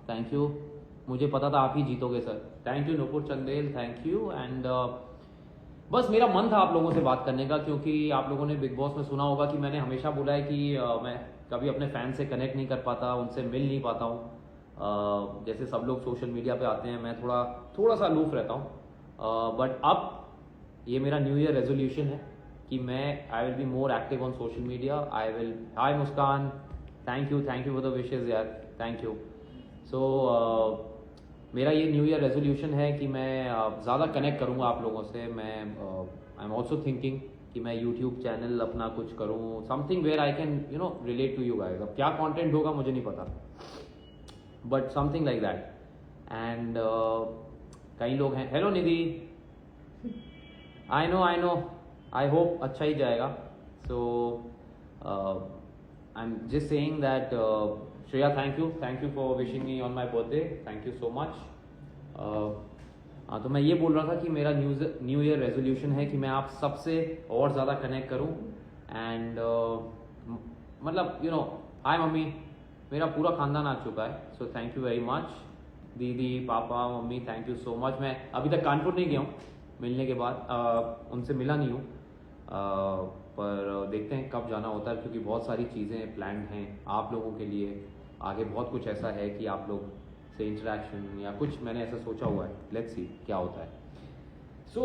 Thank you, मुझे पता था आप ही जीतोगे sir. Thank you Nupur Chandel, thank you. And बस मेरा मन था आप लोगों से बात करने का, क्योंकि आप लोगों ने बिग बॉस में सुना होगा कि मैंने हमेशा बोला है कि मैं कभी अपने फैन से कनेक्ट नहीं कर पाता, उनसे मिल नहीं पाता हूँ। जैसे सब लोग सोशल मीडिया पे आते हैं, मैं थोड़ा थोड़ा सा अलूफ रहता हूँ। बट अब ये मेरा न्यू ईयर रेजोल्यूशन है कि मैं I will be more active on social media. I will, hi Muskan, thank you for the wishes यार, थैंक यू। सो मेरा ये न्यू ईयर रेजोल्यूशन है कि मैं ज़्यादा कनेक्ट करूँगा आप लोगों से। मैं आई एम ऑल्सो थिंकिंग कि मैं यूट्यूब चैनल अपना कुछ करूँ, something where I can relate to you guys. अब क्या कंटेंट होगा मुझे नहीं पता, but something like that. And कई लोग हैं, hello Nidhi, I know, I hope अच्छा ही जाएगा। So I am just saying that Shreya, thank you for wishing me on my birthday, thank you so much. हाँ, तो मैं ये बोल रहा था कि मेरा न्यू ईयर रेजोल्यूशन है कि मैं आप सबसे और ज़्यादा कनेक्ट करूँ। एंड मतलब हाय मम्मी, मेरा पूरा खानदान आ चुका है, सो थैंक यू वेरी मच। दीदी, पापा, mummy, thank you so much. मैं अभी तक कानपुर नहीं गया हूँ मिलने के बाद, उनसे मिला नहीं हूँ, पर देखते हैं कब जाना होता है, क्योंकि बहुत सारी चीज़ें प्लान्ड हैं आप लोगों के लिए। आगे बहुत कुछ ऐसा है कि आप लोग से इंटरेक्शन या कुछ मैंने ऐसा सोचा हुआ है, लेट्स सी क्या होता है। सो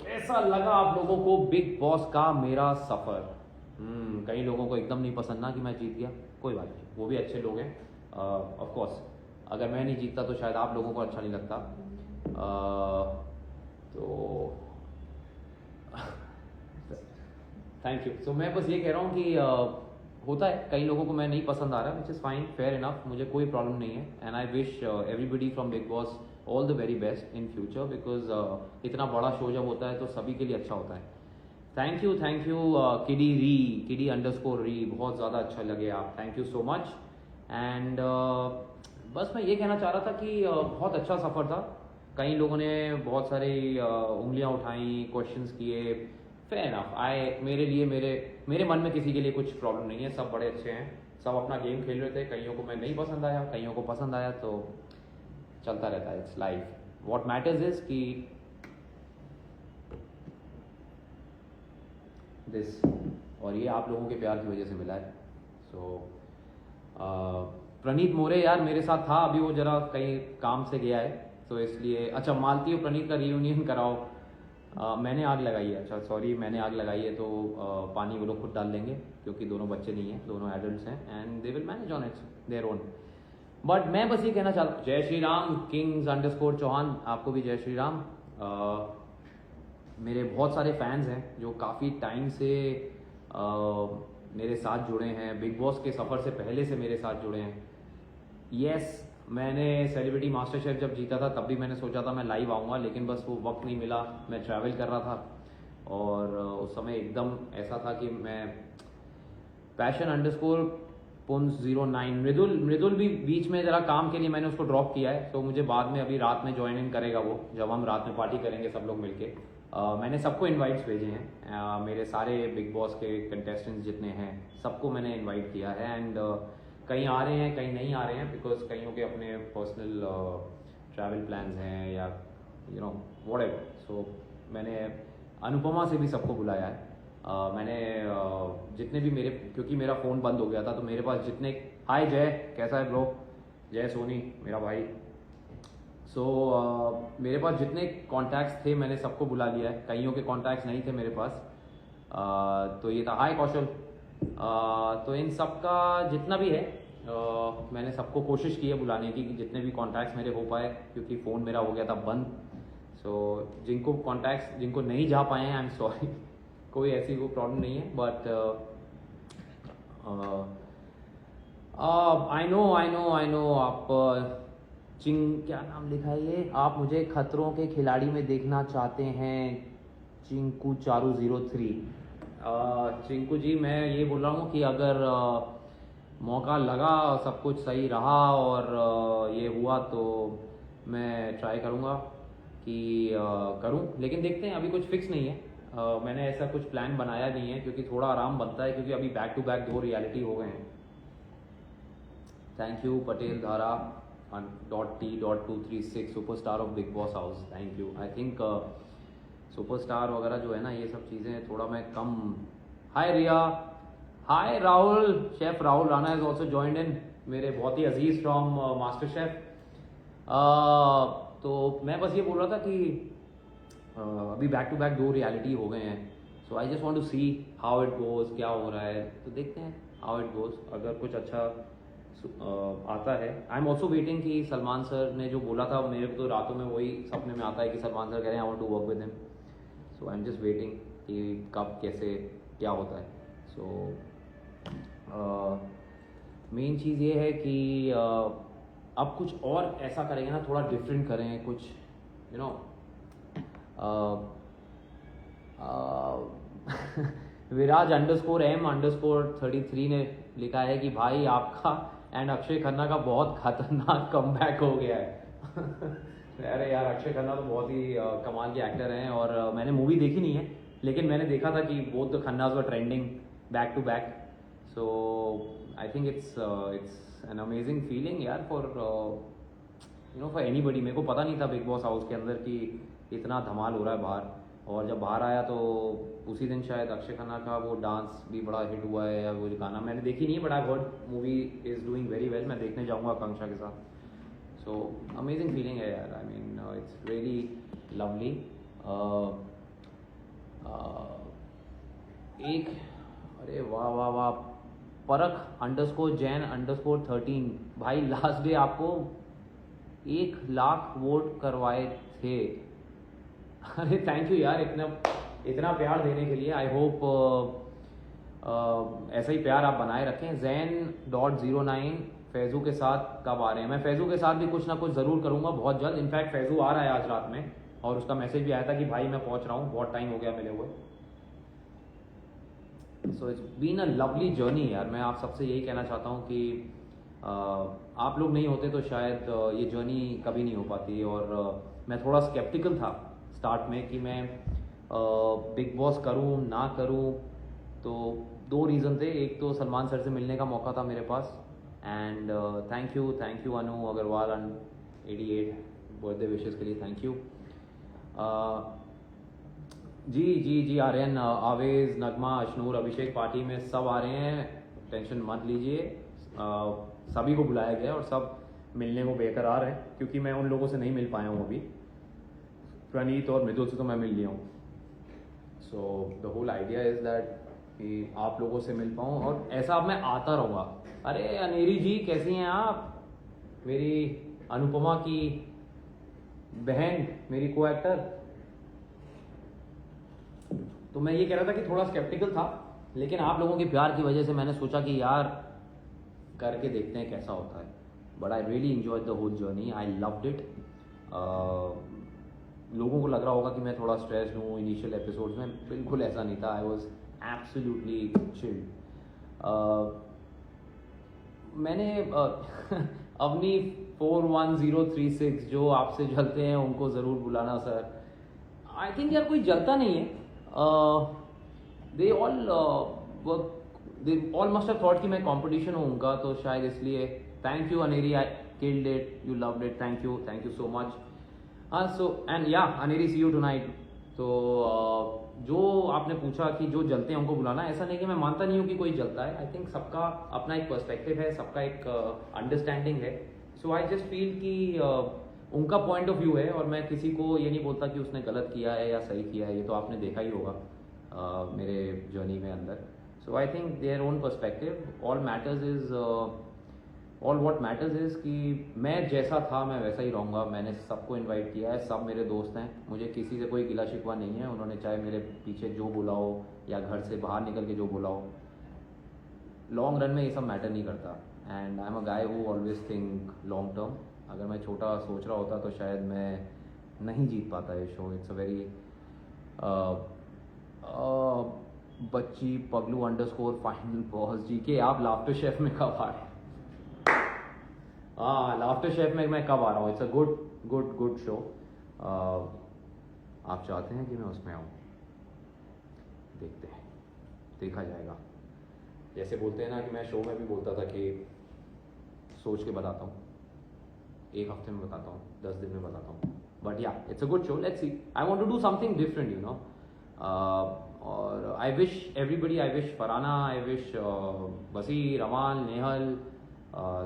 कैसा लगा आप लोगों को बिग बॉस का मेरा सफ़र? कई लोगों को एकदम नहीं पसंद ना कि मैं जीत गया, कोई बात नहीं, वो भी अच्छे लोग हैं। ऑफ कोर्स अगर मैं नहीं जीतता तो शायद आप लोगों को अच्छा नहीं लगता। तो थैंक यू। सो मैं बस ये कह रहा हूँ कि होता है कई लोगों को मैं नहीं पसंद आ रहा, which is fine, fair enough, मुझे कोई प्रॉब्लम नहीं है। And I wish everybody from big boss all the very best in future, because इतना बड़ा शो जब होता है तो सभी के लिए अच्छा होता है। थैंक यू किडी अंडरस्कोर री, बहुत ज़्यादा अच्छा लगे आप, thank you so much. And बस मैं ये कहना चाह रहा था कि बहुत अच्छा सफ़र था। कई लोगों ने बहुत सारी उंगलियां उठाई, क्वेश्चंस किए, फेयर इनफ। मेरे लिए मेरे मन में किसी के लिए कुछ प्रॉब्लम नहीं है, सब बड़े अच्छे हैं, सब अपना गेम खेल रहे थे। कईयों को मैं नहीं पसंद आया, कईयों को पसंद आया, तो चलता रहता है, it's life. What matters is कि दिस, और ये आप लोगों के प्यार की वजह से मिला है। सो प्रणीत मोरे यार मेरे साथ था, अभी वो जरा कहीं काम से गया है, तो इसलिए। अच्छा, मालती और प्रणीत का रियूनियन कराओ। मैंने आग लगाई है, अच्छा सॉरी, मैंने आग लगाई है, तो पानी वो लोग खुद डाल लेंगे, क्योंकि दोनों बच्चे नहीं हैं, दोनों एडल्ट्स हैं, and they will manage on it's their own. But मैं बस ये कहना चाहता, जय श्री राम किंग्स अंडरस्कोर चौहान, आपको भी जय श्री राम। मेरे बहुत सारे फैंस हैं जो काफ़ी टाइम से मेरे साथ जुड़े हैं, बिग बॉस के सफ़र से पहले से मेरे साथ जुड़े हैं। यस, मैंने सेलिब्रिटी मास्टर शेफ जब जीता था तब भी मैंने सोचा था मैं लाइव आऊँगा, लेकिन बस वो वक्त नहीं मिला, मैं ट्रैवल कर रहा था। और उस समय एकदम ऐसा था कि मैं पैशन अंडरस्कोर पुंस 09, मृदुल भी बीच में ज़रा काम के लिए मैंने उसको ड्रॉप किया है, तो मुझे बाद में अभी रात में ज्वाइन इन करेगा वो, जब हम रात में पार्टी करेंगे सब लोग मिलके। मैंने सबको इनवाइट्स भेजे हैं, मेरे सारे बिग बॉस के कंटेस्टेंट्स जितने हैं सबको मैंने इनवाइट किया है। एंड कहीं आ रहे हैं, कहीं नहीं आ रहे हैं, बिकॉज कईयों के अपने पर्सनल ट्रैवल प्लान्स हैं या व्हाटएवर। सो मैंने अनुपमा से भी सबको बुलाया है। मैंने जितने भी मेरे, क्योंकि मेरा फ़ोन बंद हो गया था, तो मेरे पास जितने, हाय जय, कैसा है ब्रो, जय सोनी मेरा भाई। सो मेरे पास जितने कॉन्टैक्ट्स थे मैंने सबको बुला लिया है, कईयों के कॉन्टैक्ट्स नहीं थे मेरे पास। तो ये था, हाय कौशल। तो इन सब का जितना भी है, मैंने सबको कोशिश की है बुलाने की, कि जितने भी कॉन्टैक्ट्स मेरे हो पाए, क्योंकि फ़ोन मेरा हो गया था बंद। सो जिनको कॉन्टैक्ट्स, जिनको नहीं जा पाए हैं, आई एम सॉरी, कोई ऐसी वो प्रॉब्लम नहीं है। बट आई नो आप क्या नाम लिखा है ये, आप मुझे खतरों के खिलाड़ी में देखना चाहते हैं, चिंकू चारू 03। चिंकू जी, मैं ये बोल रहा हूँ कि अगर मौका लगा, सब कुछ सही रहा और ये हुआ, तो मैं ट्राई करूँगा कि करूँ, लेकिन देखते हैं, अभी कुछ फिक्स नहीं है। मैंने ऐसा कुछ प्लान बनाया नहीं है, क्योंकि थोड़ा आराम बनता है, क्योंकि अभी बैक टू बैक 2 रियलिटी हो गए हैं। Thank you Patel Dhara, .t.236 superstar of big boss house, thank you. I think superstar वगैरह जो है ना, ये सब चीज़ें थोड़ा मैं कम। Hi Riya, hi Rahul, chef Rahul Rana is also joined in, मेरे बहुत ही अजीज फ्रॉम मास्टर शेफ। तो मैं बस ये बोल रहा था कि अभी बैक टू बैक 2 रियलिटी हो गए हैं, so I just want to see how it goes, क्या हो रहा है, तो देखते हैं हाउ इट गोज। अगर कुछ अच्छा आता है, आई एम ऑल्सो वेटिंग कि सलमान सर ने जो बोला था, मेरे को तो रातों में वही सपने में आता है कि सलमान सर कह रहे हैं I want to work with him, so I am just waiting कि कब कैसे क्या होता है। सो मेन चीज़ ये है कि अब कुछ और ऐसा करेंगे ना, थोड़ा डिफरेंट करें कुछ, यू नो। विराज _M_33 ने लिखा है कि भाई आपका एंड अक्षय खन्ना का बहुत खतरनाक कमबैक हो गया है। अरे यार, अक्षय खन्ना तो बहुत ही कमाल के एक्टर हैं, और मैंने मूवी देखी नहीं है, लेकिन मैंने देखा था कि both the Khannas were trending back to back. So I think it's an amazing feeling यार, for you know, for anybody. मेरे को पता नहीं था बिग बॉस हाउस के अंदर कि इतना धमाल हो रहा है बाहर, और जब बाहर आया तो उसी दिन शायद अक्षय खन्ना का वो डांस भी बड़ा हिट हुआ है, या वो गाना मैंने देखी नहीं, but I heard movie is doing very well. मैं देखने जाऊँगा आकांक्षा के साथ। सो अमेजिंग फीलिंग है यार, I mean it's really lovely. एक, अरे वाह वाह वाह, परख _जैन_13 भाई, लास्ट डे आपको 1 लाख वोट करवाए थे। अरे थैंक यू यार, इतना प्यार देने के लिए। आई होप ऐसा ही प्यार आप बनाए रखें। Zen.09 फैज़ू के साथ कब आ रहे हैं? मैं फैज़ू के साथ भी कुछ ना कुछ ज़रूर करूँगा बहुत जल्द। इनफैक्ट फैज़ू आ रहा है आज रात में, और उसका मैसेज भी आया था कि भाई मैं पहुँच रहा हूँ, बहुत टाइम हो गया मिले हुए। So it's been a lovely journey यार। मैं आप सबसे यही कहना चाहता हूँ कि आप लोग नहीं होते तो शायद ये जर्नी कभी नहीं हो पाती। और मैं थोड़ा स्केप्टिकल था स्टार्ट में कि मैं बिग बॉस करूँ ना करूँ, तो 2 रीज़न थे। एक तो सलमान सर से मिलने का मौका था मेरे पास, and thank you Anu Agarwal 88 birthday wishes के लिए, thank you. Ji Aryan, Awez, Nagma, Ashnoor, Abhishek party में सब आ रहे हैं, टेंशन मत लीजिए। सभी को बुलाया गया और सब मिलने को बेकरार है, क्योंकि मैं उन लोगों से नहीं मिल पाया हूँ अभी। प्रणीत और मृदुल से तो मैं मिल लिया हूँ। So the whole idea is that कि आप लोगों से मिल पाऊँ, और ऐसा अब मैं आता रहूँगा। अरे अनेरी जी, कैसी हैं आप? मेरी अनुपमा की बहन, मेरी को एक्टर। तो मैं ये कह रहा था कि थोड़ा स्केप्टिकल था, लेकिन आप लोगों के प्यार की वजह से मैंने सोचा कि यार करके देखते हैं कैसा होता है। But I really enjoyed the whole journey, I loved it. लोगों को लग रहा होगा कि मैं थोड़ा स्ट्रेस्ड हूँ इनिशियल एपिसोड्स में, बिल्कुल ऐसा नहीं था। I was absolutely chilled. मैंने अवनी 41036 जो आपसे जलते हैं उनको ज़रूर बुलाना सर। आई थिंक यार कोई जलता नहीं है। They all must have thought कि मैं कंपटीशन हूँ उनका, तो शायद इसलिए। Thank you Aneri, I killed it, you loved it, thank you so much. हाँ, सो एंड या अनेरी, सी यू टुनाइट। तो जो आपने पूछा कि जो जलते हैं उनको बुलाना, ऐसा नहीं कि मैं मानता नहीं हूँ कि कोई जलता है। आई थिंक सबका अपना एक पर्सपेक्टिव है, सबका एक अंडरस्टैंडिंग है। सो आई जस्ट फील कि उनका पॉइंट ऑफ व्यू है, और मैं किसी को ये नहीं बोलता कि उसने गलत किया है या सही किया है। ये तो आपने देखा ही होगा मेरे जर्नी में अंदर। So I think their own perspective. All what matters is कि मैं जैसा था मैं वैसा ही रहूँगा। मैंने सबको इनवाइट किया है, सब मेरे दोस्त हैं, मुझे किसी से कोई गिला शिकवा नहीं है। उन्होंने चाहे मेरे पीछे जो बोला हो या घर से बाहर निकल के जो बोला हो, लॉन्ग रन में ये सब मैटर नहीं करता। And I am a guy who always think long term. अगर मैं छोटा सोच रहा होता तो शायद मैं नहीं जीत पाता ये शो। इट्स अ वेरी बच्ची पगलू _फाइनल बॉस जी के आप लाफ्टर शेफ में कब आ रहे हैं? हाँ, लाफ्टर शेफ में मैं कब आ रहा हूँ? It's a good show. आप चाहते हैं कि मैं उसमें आऊँ? देखते हैं, देखा जाएगा। जैसे बोलते हैं ना कि मैं शो में भी बोलता था कि सोच के बताता हूँ। एक हफ्ते में बताता हूँ, 10 दिन में बताता हूँ. But yeah it's a good show, let's see. I want to do something different, you know. और I wish everybody, I wish Farana, I wish Basir, Aman, Nehal,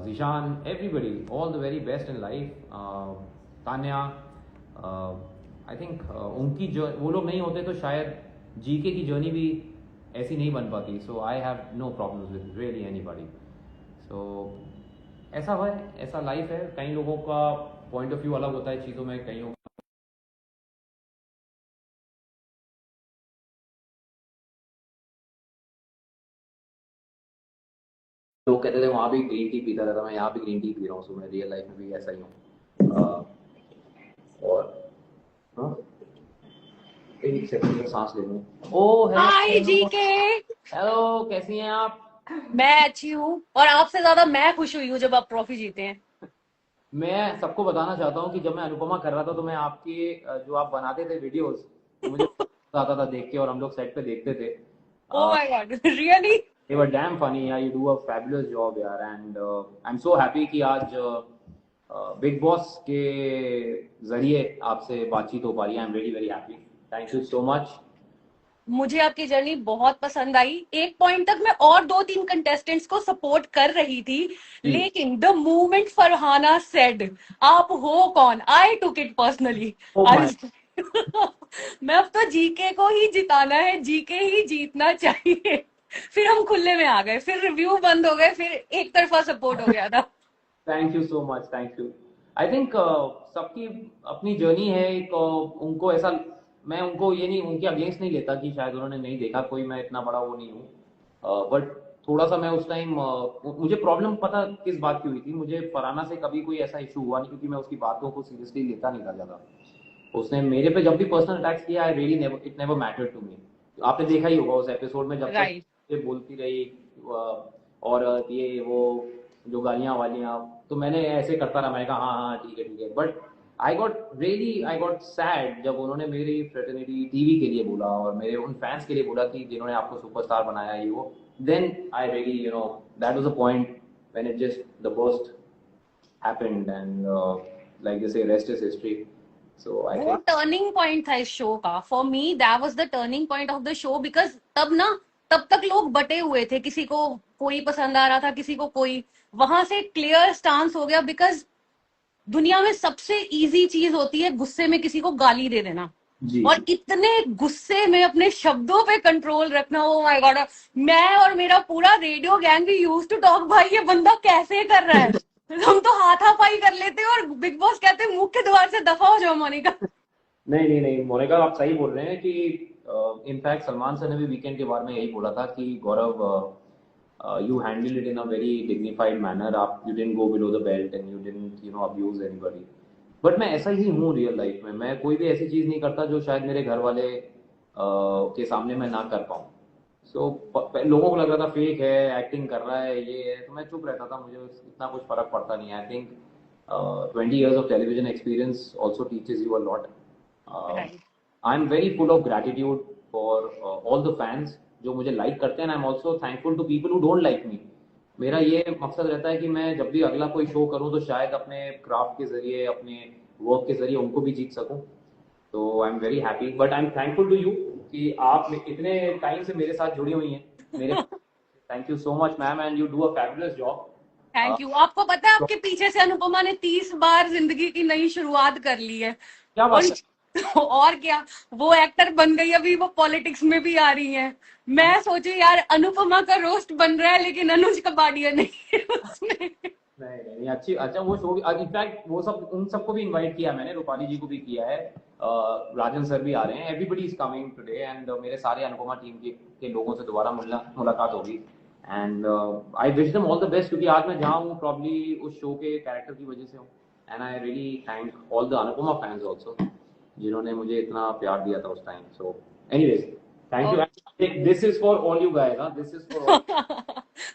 Zeeshan, everybody all the very best in life. Tanya, I think उनकी जो वो लोग नहीं होते तो शायद GK की जर्नी भी ऐसी नहीं बन पाती. So I have no problems with really anybody. So ऐसा है, ऐसा लाइफ है. कई लोगों का पॉइंट ऑफ व्यू अलग होता है चीज़ों में, कईयों लोग कहते थे वहाँ भी ग्रीन टी पीता रहता, मैं यहाँ भी ग्रीन टी पी रहा हूँ. सो मैं रियल लाइफ में भी ऐसा ही हूँ. और हाँ, एक सेकंड में सांस ले लूँ. ओ हाय जी के। हेलो, कैसी हैं आप? मैं अच्छी हूँ और आपसे ज्यादा मैं खुश हुई हूँ जब आप ट्रॉफी जीते हैं। मैं सबको बताना चाहता हूँ कि जब मैं अनुपमा कर रहा था तो मैं आपके जो आप बनाते थे वीडियोस, तो मुझे मजा आता था देख के, और हम लोग सेट पे देखते थे. Oh my God, really? They were damn funny. Yeah, you do a fabulous job, यार. And I'm so happy कि आज बिग बॉस के जरिए आपसे बातचीत हो पा रही है. I'm very very happy. Thank you so much. मुझे आपकी जर्नी बहुत पसंद आई। एक पॉइंट तक मैं और 2-3 कंटेस्टेंट्स को सपोर्ट कर रही थी, जी. लेकिन द मोमेंट फरहाना सेड आप हो कौन, I took it personally. Oh my. मैं अब तो जीके को ही जिताना है, जीके ही जीतना चाहिए। फिर हम खुले में आ गए, फिर रिव्यू बंद हो गए, फिर एक तरफा सपोर्ट हो गया था। Thank you so much, thank you. I think सबकी अपनी जर्नी है. एक उनको ऐसा, मैं उनको ये नहीं, उनके अगेंस्ट नहीं लेता कि शायद उन्होंने नहीं देखा, कोई मैं इतना बड़ा वो नहीं हूँ. बट थोड़ा सा मैं उस टाइम, मुझे प्रॉब्लम पता किस बात की हुई थी. मुझे फराना से कभी कोई ऐसा इशू हुआ नहीं, क्योंकि मैं उसकी बातों को सीरियसली लेता नहीं था ज़्यादा. उसने मेरे पे जब भी पर्सनल अटैक्स किया, I really never, it never mattered to me. आपने देखा ही होगा उस एपिसोड में, जब तक राइट। ये बोलती रही और ये वो जो गालियां वालियां, तो मैंने ऐसे करता रहा. मैंने कहा हाँ हाँ ठीक है ठीक है. बट आई गॉट सैड जब उन्होंने मेरी फ्रेटर्निटी टीवी के लिए बोला और मेरे उन फैंस के लिए बोला कि जिन्होंने आपको सुपरस्टार बनाया ये वो. Then I really, you know, that was a point when it just the burst happened. And like they say, rest is history. So I वो think टर्निंग पॉइंट था इस शो का। For me that was the turning point of the show, because तब तक लोग बटे हुए थे, किसी को कोई पसंद आ रहा था, किसी को कोई। वहां से क्लियर स्टांस हो गया, बिकॉज दुनिया में सबसे इजी चीज होती है गुस्से में किसी को गाली दे देना, जी और इतने गुस्से में अपने शब्दों पे कंट्रोल रखना। ओ माय गॉड, मैं और मेरा पूरा रेडियो गैंग भी यूज टू टॉक, भाई ये बंदा कैसे कर रहा है। हम तो हाथापाई कर लेते हैं और बिग बॉस कहते हैं मुख्य द्वार से दफा हो जाओ मोनिका। नहीं नहीं नहीं मोनिका, आप सही बोल रहे हैं कि इनफैक्ट सलमान सर ने भी वीकेंड के बारे में यही बोला था कि Gaurav, you handle it in a very dignified manner. आप, you didn't go below the belt and you didn't, you know, abuse anybody. But मैं ऐसा ही हूँ रियल लाइफ में. मैं कोई भी ऐसी चीज नहीं करता जो शायद मेरे घर वाले के सामने मैं ना कर पाऊँ. सो लोगों को लग रहा था फेक है, एक्टिंग कर रहा है, ये है, तो मैं चुप रहता था. मुझे इतना कुछ फर्क पड़ता नहीं. I think 20 years of television experience also teaches you a lot. Right. I'm very full of gratitude for all the fans जो मुझे लाइक करते हैं. I am also thankful to people who don't like me. मेरा ये मकसद रहता है कि मैं जब भी अगला कोई शो करूं तो शायद अपने क्राफ्ट के जरिए, अपने वर्क के जरिए उनको भी जीत सकूं. तो I am very happy, but I am thankful to you कि आप इतने टाइम से मेरे साथ जुड़ी हुई हैं. मेरे thank you so much ma'am, and you do a fabulous job. Thank you. आपको पता है आपके पीछे से अनुपमा ने 30 बार जिंदगी की नई शुरुआत कर ली है। क्या बात है. और क्या, वो एक्टर बन गई, अभी वो पॉलिटिक्स में भी आ रही हैं। मैं सोची यार अनुपमा का रोस्ट बन रहा है, लेकिन अनुज कपाडिया नहीं है उसमें। नहीं नहीं नहीं, अच्छी, अच्छा वो शो, इनफैक्ट वो सब, उन सबको भी इनवाइट किया मैंने. रूपाली जी को भी किया है, राजन सर भी आ रहे हैं. Everybody is coming today. And मेरे सारे अनुपमा टीम के लोगों से दोबारा मुलाकात होगी. And I wish them all the best, क्योंकि आज मैं जहाँ हूँ प्रॉब्ली उस शो के कैरेक्टर की वजह से हूँ. And I really thank all the Anupama fans also जिन्होंने मुझे इतना प्यार दिया था उस time. So anyways, thank you. This is for all you guys. This is for all.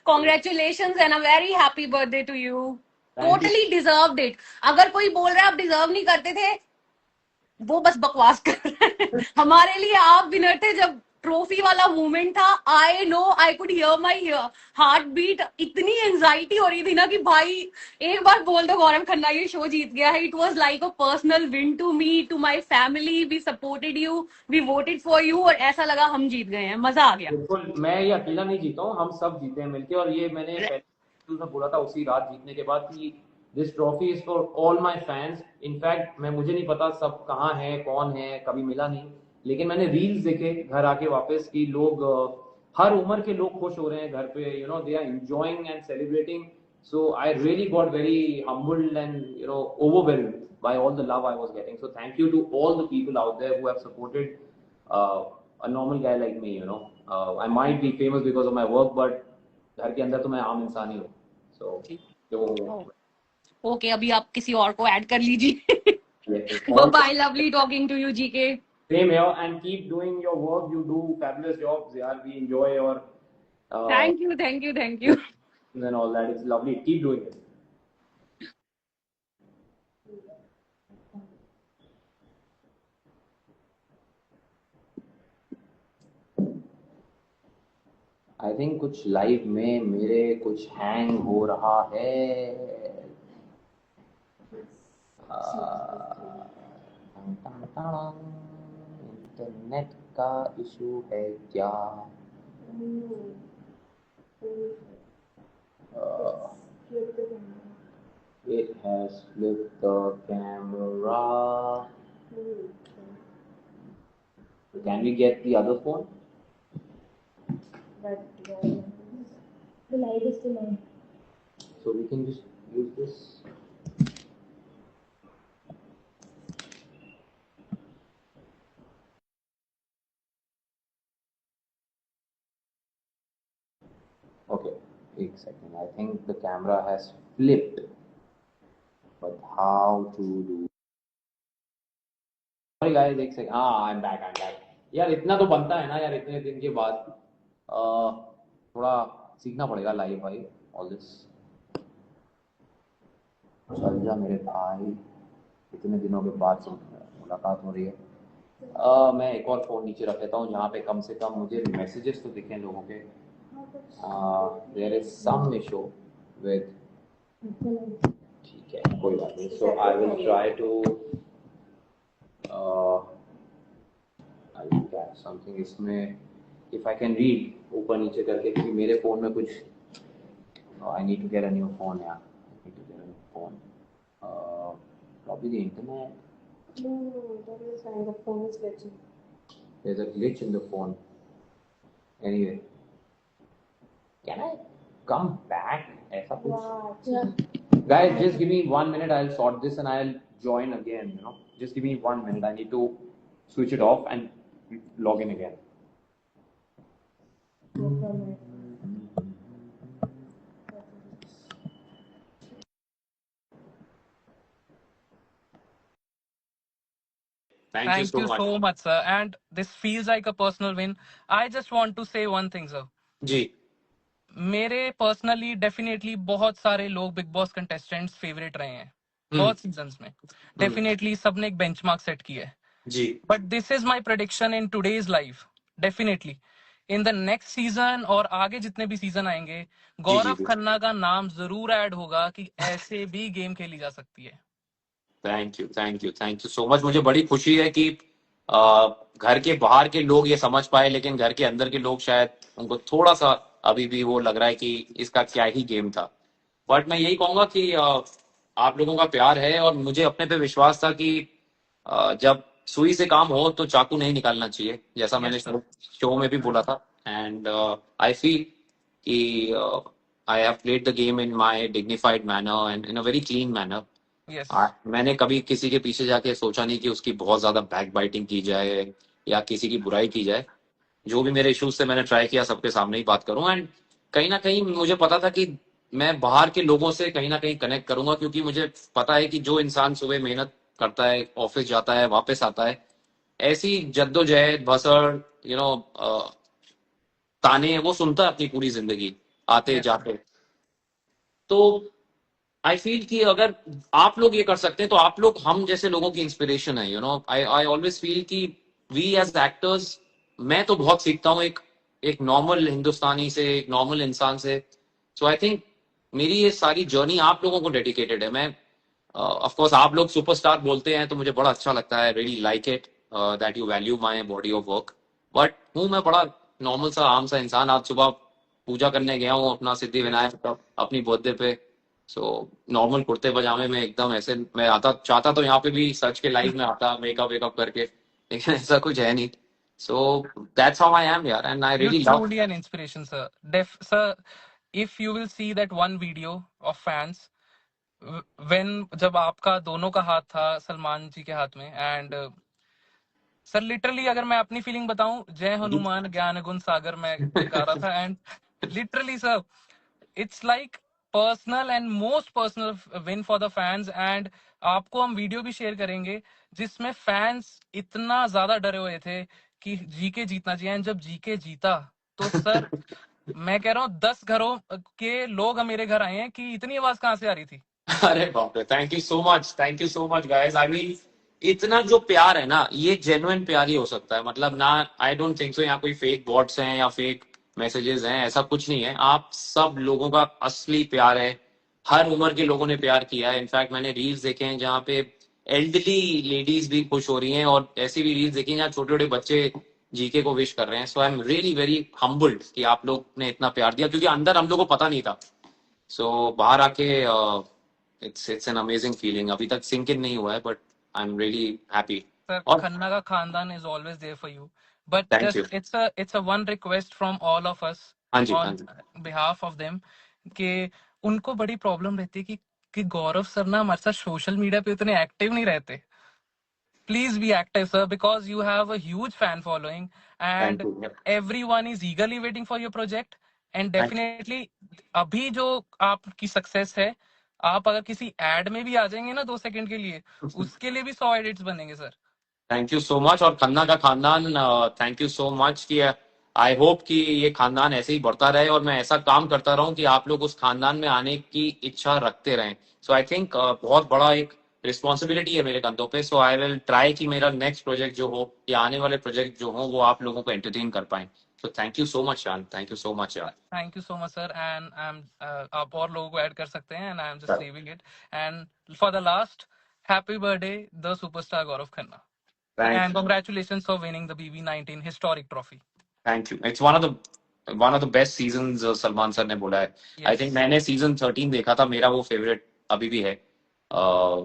Congratulation and a very happy birthday to you. Thank you. Totally deserved it. अगर कोई बोल रहा है आप डिजर्व नहीं करते थे, वो बस बकवास कर रहे हैं। हमारे लिए आप विनर थे जब ट्रॉफी वाला मोमेंट था, I know I could hear my heart beat. इतनी एंजाइटी हो रही थी ना कि भाई एक बार बोल दो गौरव खन्ना ये शो जीत गया है। It was like a personal win to me, to my family. We supported you, we voted for you, और ऐसा लगा हम जीत गए हैं, मजा आ गया। बिल्कुल, मैं ये अकेला नहीं जीता हूँ, हम सब जीते हैं मिलके। और ये मैंने पहले में बोला था उसी रात जीतने के बाद कि this trophy is for all my fans. In fact मुझे नहीं पता सब कहाँ है, कौन है, कभी मिला नहीं, लेकिन मैंने रील्स देखे घर आके वापस कि लोग हर उम्र के लोग खुश हो रहे हैं घर पे, you know, they are enjoying and celebrating. So I really got very humbled and, you know, overwhelmed by all the love I was getting. So thank you to all the people out there who have supported uh, a normal guy like me. You know, I might be famous because of my work, but घर के अंदर तो मैं आम इंसान ही हूँ. So जो okay, अभी आप किसी और को ऐड कर लीजिए। yes, all bye, lovely talking to you GK. same here, and keep doing your work. You do fabulous jobs. Yeah, we enjoy your thank you, thank you, thank you. and all that. It's lovely. Keep doing it. I think कुछ live में मेरे कुछ hang हो रहा है। Internet का issue है क्या? It has flipped the camera. Can we get the other phone? But the light is still on. So we can just use this. Okay, wait a second. I think the camera has flipped. But how to do? Sorry guys, एक second. हाँ, I'm back. यार इतना तो बनता है ना यार, इतने दिन के बाद थोड़ा सीखना पड़ेगा लाइव भाई, ऑल दिस। चल जा मेरे भाई, इतने दिनों के बाद मुलाकात हो रही है। मैं एक और फ़ोन नीचे रख लेता हूँ जहाँ पे कम से कम मुझे मैसेजेस तो दिखें लोगों के। There is some issue with, ठीक है कोई बात नहीं। So I will try to something इसमें, इफ आई कैन रीड ऊपर नीचे करके, क्योंकि मेरे फ़ोन में कुछ, I need to get a new phone यार, I need to get a new phone, probably the internet. No, that is fine. The phone is glitching. There's a glitch in the phone. Anyway, can I come back? ऐसा कुछ? Yeah. Guys, just give me 1 minute. I'll sort this and I'll join again. You know, just give me 1 minute. I need to switch it off and log in again. No problem. Thank you so much, sir. And this feels like a personal win. I just want to say one thing, sir. जी, मेरे personally definitely बहुत सारे लोग big boss contestants favourite रहे हैं बहुत seasons में। Definitely सबने एक बेंचमार्क सेट किया है जी, but this is my prediction in today's life. Definitely in the next season और आगे जितने भी सीजन आएंगे, गौरव खन्ना का नाम जरूर ऐड होगा कि ऐसे भी गेम खेली जा सकती है। Thank you so much. मुझे बड़ी खुशी है कि घर के बाहर के लोग ये समझ पाए, लेकिन घर के अंदर के लोग शायद उनको थोड़ा सा अभी भी वो लग रहा है कि इसका क्या ही गेम था। बट मैं यही कहूंगा कि आप लोगों का प्यार है और मुझे अपने पे विश्वास था कि जब सुई से काम हो तो चाकू नहीं निकालना चाहिए, जैसा मैंने शो में भी बोला था। एंड आई फील कि I have played the game in my dignified manner and in a very clean manner. Yes. मैंने कभी किसी के पीछे जाके सोचा नहीं कि उसकी बहुत ज्यादा बैक बाइटिंग की जाए या किसी की बुराई की जाए। जो भी मेरे इश्यूज से मैंने ट्राई किया सबके सामने ही बात करूं। एंड कहीं ना कहीं मुझे पता था कि मैं बाहर के लोगों से कहीं ना कहीं कनेक्ट करूंगा, क्योंकि मुझे पता है कि जो इंसान सुबह मेहनत करता है, ऑफिस जाता है, वापस आता है, ऐसी जद्दोजहद भसड़, यू नो, ताने वो सुनता है अपनी पूरी जिंदगी आते जाते। तो आई फील कि अगर आप लोग ये कर सकते हैं तो आप लोग हम जैसे लोगों की इंस्पिरेशन है। You know, I always feel कि वी एज एक्टर्स मैं तो बहुत सीखता हूँ एक एक नॉर्मल हिंदुस्तानी से, एक नॉर्मल इंसान से। सो आई थिंक मेरी ये सारी जर्नी आप लोगों को डेडिकेटेड है। मैं ऑफ कोर्स आप लोग सुपरस्टार बोलते हैं तो मुझे बड़ा अच्छा लगता है, really like it that you value my body of work. But हूँ मैं बड़ा नॉर्मल सा आम सा इंसान। आज सुबह पूजा करने गया हूँ अपना सिद्धि विनायक का अपनी बर्थडे पे। सो नॉर्मल कुर्ते पजामे में एकदम ऐसे मैं आता चाहता तो यहाँ पे भी सच के लाइव में आता मेकअप वेकअप करके, लेकिन ऐसा कुछ है नहीं। So that's how I am यार, and I You really love. truly an inspiration, sir. Sir, if you will see that one video of fans, when जब आपका दोनों का हाथ था सलमान जी के हाथ में, एंड सर लिटरली अगर मैं अपनी फीलिंग बताऊं, जय हनुमान ज्ञान गुण सागर मैं गा रहा था, and literally sir it's like personal and most personal win for the fans. And आपको हम वीडियो भी शेयर करेंगे जिसमें फैंस इतना ज्यादा डरे हुए थे कि जीके जीतना चाहिए, एंड जब जीके जीता तो सर मैं कह रहा हूँ 10 घरों के लोग मेरे घर आए हैं कि इतनी आवाज कहाँ से आ रही थी। अरे बाप रे, thank you so much guys. I mean इतना जो प्यार है ना, ये जेन्युइन प्यार ही हो सकता है। मतलब ना, आई डोंट थिंक सो यहाँ कोई फेक बॉट्स हैं या फेक मैसेजेस हैं, ऐसा कुछ नहीं है। आप सब लोगों का असली प्यार है। हर उम्र के लोगों ने प्यार किया है। इनफैक्ट मैंने रील्स देखे हैं जहाँ पे एल्डरली लेडीज भी खुश हो रही हैं, और ऐसी भी रील्स देखी हैं जहाँ छोटे छोटे बच्चे जीके को विश कर रहे हैं। So I am really very humbled कि आप लोग ने इतना प्यार दिया, क्योंकि अंदर हम लोग को पता नहीं था। सो बाहर आके इट्स एन अमेजिंग फीलिंग। अभी तक सिंक इन नहीं हुआ है, but I am really happy. Sir और खन्ना का खानदान is always there for you, but thank you. Just it's a one request from all of us हाँ जी, हाँ ऑन जी। बिहाफ ऑफ देम कि उनको बड़ी प्रॉब्लम रहती है कि गौरव सर ना हमारे साथ सोशल मीडिया पे उतने एक्टिव नहीं रहते। Please be active, sir, because you have a huge fan following thank and you. everyone is eagerly waiting for your project. And thank definitely अभी जो आपकी सक्सेस है, आप अगर किसी एड में भी आ जाएंगे ना 2 सेकंड के लिए, उसके लिए भी 100 एडिट्स बनेंगे sir. Thank you so much. और खन्ना का खानदान, थैंक यू सो मच कि आई होप कि ये खानदान ऐसे ही बढ़ता रहे और मैं ऐसा काम करता रहूं कि आप लोग उस खानदान में आने की इच्छा रखते रहें। सो आई थिंक बहुत बड़ा एक रिस्पॉन्सिबिलिटी है मेरे कंधों पे। सो आई विल ट्राई कि मेरा नेक्स्ट प्रोजेक्ट जो हो या आने वाले प्रोजेक्ट जो हो वो आप लोगों को एंटरटेन कर पाए। सो थैंक यू सो मच यार, थैंक यू सो मच यार। Thank you so much sir, and I am आप और लोगों को ऐड कर सकते हैं, and I am just saving it. And for the last, happy birthday the superstar Gaurav Khanna, thank and congratulations for winning the BB19 historic trophy. Thank you. It's one of the best season Salman sir ने बोला है। I think Yes. मैंने season 13 देखा था, मेरा वो favourite अभी भी है।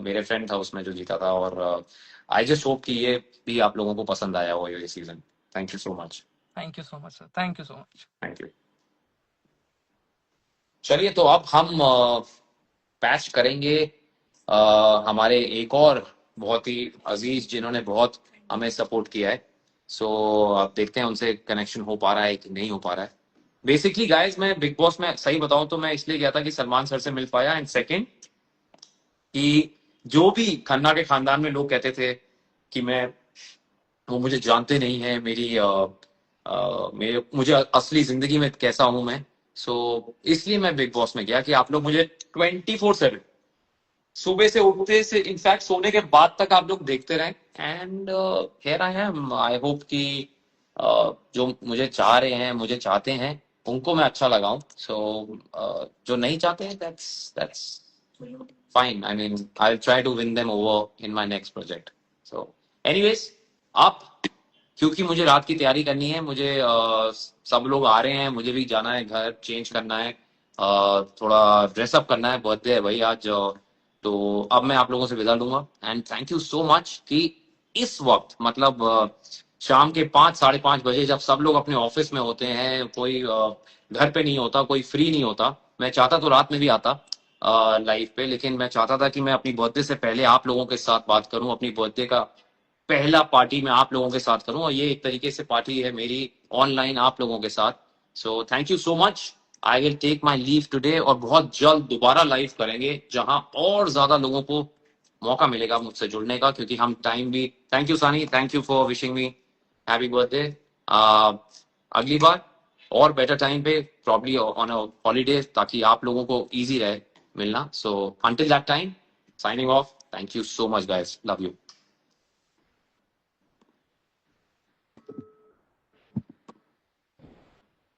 मेरे फ्रेंड था उसमें जो जीता था, और आई जस्ट होप कि ये भी आप लोगों को पसंद आया हो ये season. Thank you so much. Thank you so much, sir. Thank you so much. Thank you. चलिए तो अब हम पैच करेंगे हमारे एक और बहुत ही अजीज जिन्होंने बहुत हमें सपोर्ट किया है। सो आप देखते हैं उनसे कनेक्शन हो पा रहा है कि नहीं हो पा रहा है। बेसिकली गाइस, मैं बिग बॉस में सही बताऊं तो मैं इसलिए गया था कि सलमान सर से मिल पाया, एंड सेकंड कि जो भी खन्ना के खानदान में लोग कहते थे कि मैं वो मुझे जानते नहीं है, मुझे असली जिंदगी में कैसा हूं मैं। सो इसलिए मैं बिग बॉस में गया कि आप लोग मुझे 24/7 सुबह से उठते से इनफैक्ट सोने के बाद तक आप लोग देखते रहें। And here I am. I hope कि जो मुझे चाह रहे हैं, मुझे चाहते हैं, उनको मैं अच्छा लगाऊं। सो जो नहीं चाहते हैं, that's fine. I mean I will try to win them over in my next project. So anyways, आप क्योंकि मुझे रात की तैयारी करनी है, मुझे सब लोग आ रहे हैं, मुझे भी जाना है, घर चेंज करना है, थोड़ा ड्रेसअप करना है, बर्थडे है भाई आज। तो अब मैं आप लोगों से विदा लूंगा, and thank you so much कि इस वक्त मतलब शाम के 5-5:30 बजे जब सब लोग अपने ऑफिस में होते हैं, कोई घर पे नहीं होता, कोई फ्री नहीं होता। मैं चाहता तो रात में भी आता लाइव पे, लेकिन मैं चाहता था कि मैं अपनी बर्थडे से पहले आप लोगों के साथ बात करूं, अपनी बर्थडे का पहला पार्टी मैं आप लोगों के साथ करूं, और ये एक तरीके से पार्टी है मेरी ऑनलाइन आप लोगों के साथ। So thank you so much. I will take my leave today, और बहुत जल्द दोबारा लाइव करेंगे जहां और ज्यादा लोगों को मौका मिलेगा मुझसे जुड़ने का, क्योंकि हम टाइम भी। थैंक यू सानी, thank you for wishing me happy birthday. अगली बार और बेटर टाइम पे, प्रॉब्ली ऑन अ हॉलीडे, ताकि आप लोगों को इजी रहे मिलना। So until that time, signing off. Thank you so much guys, love you.